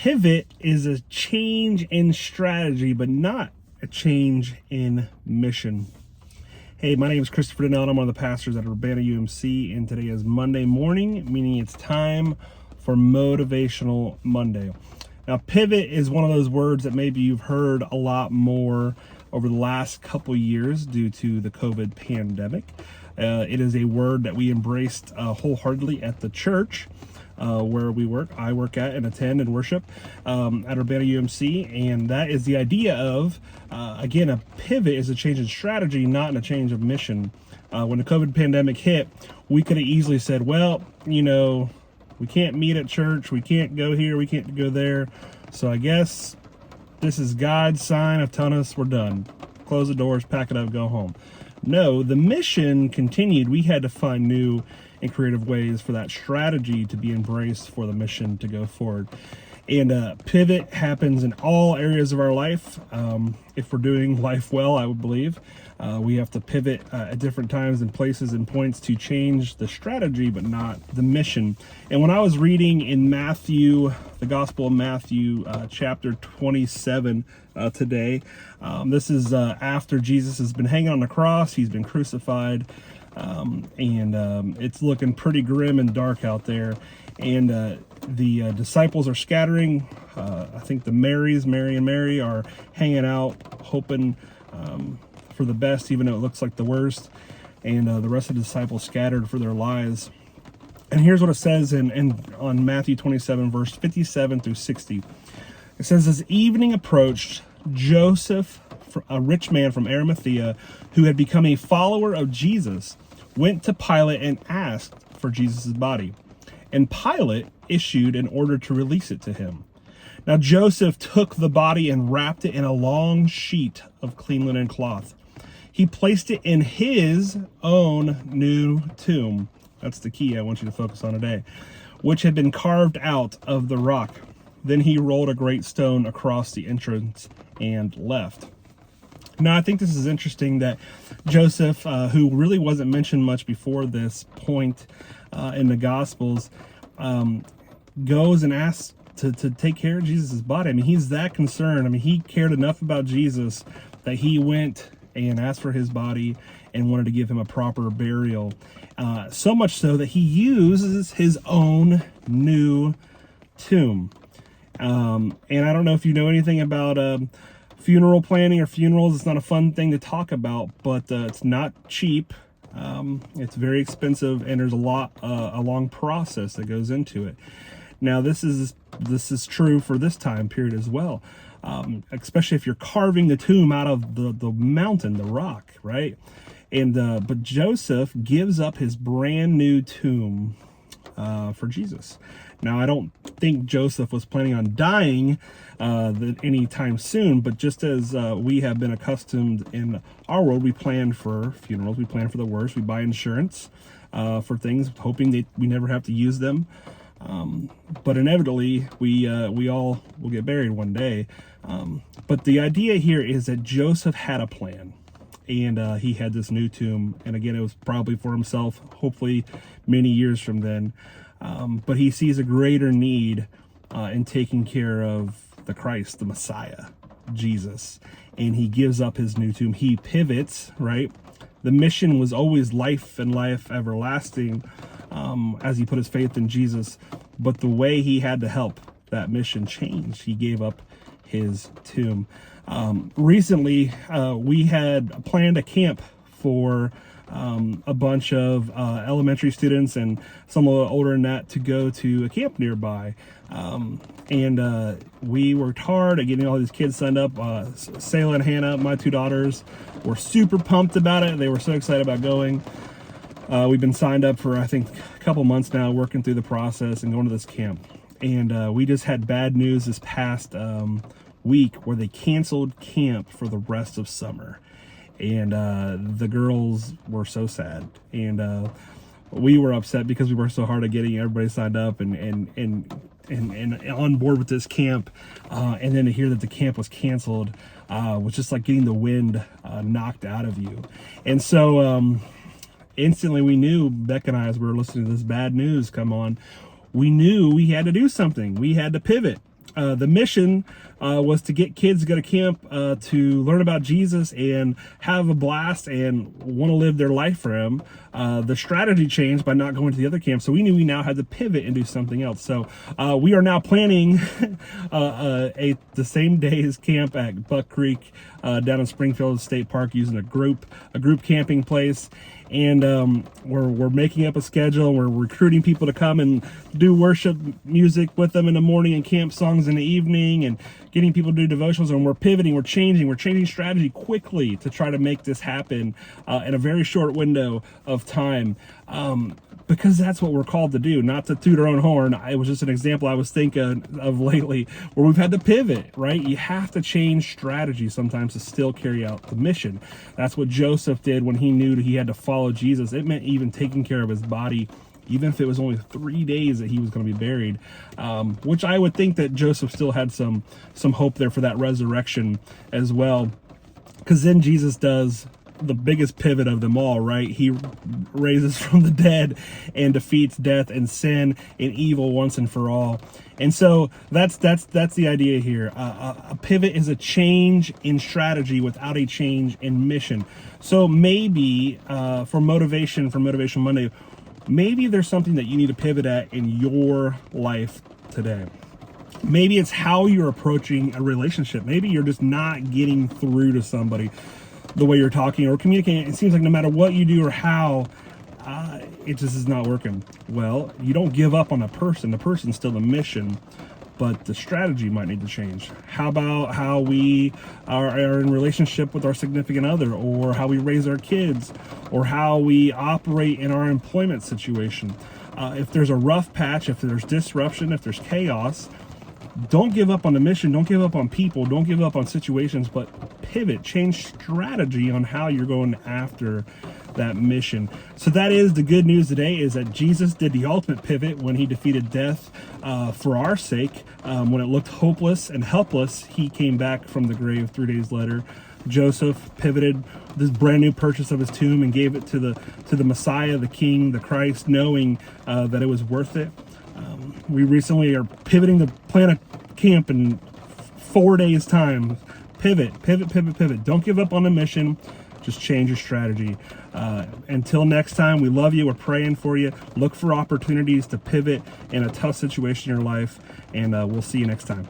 pivot is a change in strategy, but not a change in mission. Hey, my name is Christopher Donnell, and I'm one of the pastors at Urbana UMC, and today is Monday morning, meaning it's time for Motivational Monday. Now, pivot is one of those words that maybe you've heard a lot more over the last couple years due to the COVID pandemic. It is a word that we embraced wholeheartedly at the church where I work at and attend and worship at Urbana UMC, and that is the idea of, again, a pivot is a change in strategy, not a change of mission. When the COVID pandemic hit, we could have easily said, well, we can't meet at church, we can't go here, we can't go there, so I guess this is God's sign of telling us we're done. Close the doors, pack it up, go home. No, the mission continued. We had to find new and creative ways for that strategy to be embraced for the mission to go forward. And pivot happens in all areas of our life. If we're doing life well, I would believe, we have to pivot at different times and places and points to change the strategy, but not the mission. And when I was reading in Matthew, the Gospel of Matthew, chapter 27 today, this is after Jesus has been hanging on the cross. He's been crucified, and it's looking pretty grim and dark out there. And the disciples are scattering. I think Mary and Mary are hanging out, hoping for the best, even though it looks like the worst. And the rest of the disciples scattered for their lives. And here's what it says on Matthew 27, verse 57 through 60. It says, as evening approached, Joseph, a rich man from Arimathea, who had become a follower of Jesus, went to Pilate and asked for Jesus' body. And Pilate issued an order to release it to him. Now Joseph took the body and wrapped it in a long sheet of clean linen cloth. He placed it in his own new tomb. That's the key I want you to focus on today, which had been carved out of the rock. Then he rolled a great stone across the entrance and left. Now, I think this is interesting that Joseph, who really wasn't mentioned much before this point in the Gospels, goes and asks to take care of Jesus' body. I mean, he's that concerned. I mean, he cared enough about Jesus that he went and asked for his body and wanted to give him a proper burial. So much so that he uses his own new tomb. And I don't know if you know anything about funeral planning or funerals. It's not a fun thing to talk about, but it's not cheap. It's very expensive, and there's a long process that goes into it. Now, this is true for this time period as well, especially if you're carving the tomb out of the mountain, the rock, right? And but Joseph gives up his brand new tomb for Jesus. Now, I don't think Joseph was planning on dying anytime soon, but just as we have been accustomed in our world, we plan for funerals, we plan for the worst, we buy insurance for things, hoping that we never have to use them. But inevitably, we all will get buried one day. But the idea here is that Joseph had a plan, and he had this new tomb. And again, it was probably for himself, hopefully many years from then. But he sees a greater need in taking care of the Christ, the Messiah, Jesus. And he gives up his new tomb. He pivots, right? The mission was always life and life everlasting as he put his faith in Jesus. But the way he had to help that mission changed. He gave up his tomb. Recently, we had planned a camp for a bunch of elementary students and some of the older than that to go to a camp nearby. And we worked hard at getting all these kids signed up. Sayla and Hannah, my two daughters, were super pumped about it. They were so excited about going. We've been signed up for, I think, a couple months now, working through the process and going to this camp. And we just had bad news this past week where they canceled camp for the rest of summer. And the girls were so sad. And we were upset because we worked so hard at getting everybody signed up and on board with this camp. And then to hear that the camp was canceled was just like getting the wind knocked out of you. And so instantly we knew, Beck and I, as we were listening to this bad news come on, we knew we had to do something. We had to pivot. The mission was to get kids to go to camp to learn about Jesus and have a blast and want to live their life for him. The strategy changed by not going to the other camp, so we knew we now had to pivot and do something else. So we are now planning the same day's camp at Buck Creek down in Springfield State Park, using a group camping place. And we're making up a schedule. We're recruiting people to come and do worship music with them in the morning and camp songs in the evening, and getting people to do devotionals. And we're pivoting, we're changing strategy quickly to try to make this happen in a very short window of time. Because that's what we're called to do, not to toot our own horn. It was just an example I was thinking of lately where we've had to pivot, right? You have to change strategy sometimes to still carry out the mission. That's what Joseph did when he knew that he had to follow Jesus. It meant even taking care of his body, even if it was only 3 days that he was going to be buried, which I would think that Joseph still had some hope there for that resurrection as well. Because then Jesus does the biggest pivot of them all, right? He raises from the dead and defeats death and sin and evil once and for all. And so that's the idea here. A pivot is a change in strategy without a change in mission. So maybe for Motivational Monday, maybe there's something that you need to pivot at in your life today. Maybe it's how you're approaching a relationship. Maybe you're just not getting through to somebody the way you're talking or communicating. It seems like no matter what you do or how, it just is not working. Well, you don't give up on the person. The person's still the mission, but the strategy might need to change. How about how we are in relationship with our significant other, or how we raise our kids, or how we operate in our employment situation? If there's a rough patch, if there's disruption, if there's chaos, don't give up on the mission. Don't give up on people. Don't give up on situations, but pivot, change strategy on how you're going after that mission. So that is the good news today, is that Jesus did the ultimate pivot when he defeated death for our sake. When it looked hopeless and helpless, he came back from the grave 3 days later. Joseph pivoted this brand new purchase of his tomb and gave it to the Messiah, the King, the Christ, knowing that it was worth it. We recently are pivoting to plan a camp in 4 days' time. Pivot. Don't give up on the mission. Just change your strategy. Until next time, we love you. We're praying for you. Look for opportunities to pivot in a tough situation in your life, and we'll see you next time.